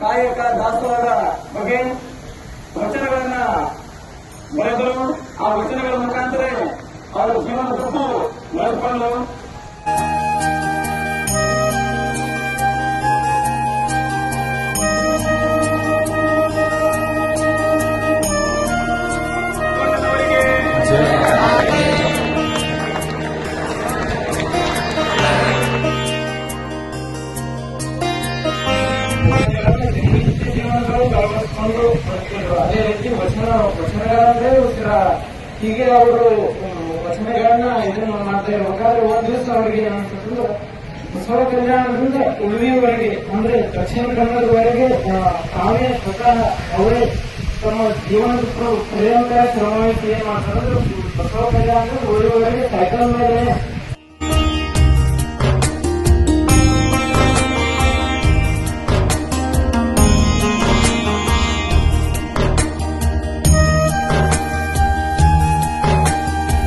ಕಾಯಕ ದಾಸೋಹದ ಬಗ್ಗೆ ವಚನಗಳನ್ನ ಬರೆದರು. ಆ ವಚನಗಳ ಮುಖಾಂತರ ಅವರ ಜೀವನ ತಪ್ಪು ನಡೆದುಕೊಂಡು ಅದೇ ರೀತಿ ವಚನಗಳಂದ್ರೆ ಹೀಗೆ ಅವರು ವಚನಗಳನ್ನ ಇದನ್ನು ಮಾಡ್ತಾ ಇರ್ಬೇಕಾದ್ರೆ ಒಂದ್ ದಿವಸ ಅವರಿಗೆ ಏನಂತಂದ್ರೆ ಬಸವ ಕಲ್ಯಾಣದಿಂದ ಉಳಿವಿಯವರೆಗೆ ಅಂದ್ರೆ ದಕ್ಷಿಣ ಕನ್ನಡದವರೆಗೆ ತಾವೇ ಸ್ವತಃ ಅವರೇ ತಮ್ಮ ಜೀವನದ ಪರ್ಯಂತ ಶ್ರಮ ಏನ್ ಮಾಡ್ತಾರೆ ಬಸವ ಕಲ್ಯಾಣ ಉಳಿಯುವವರೆಗೆ ಸೈಕಲ್ ಮೇಲೆ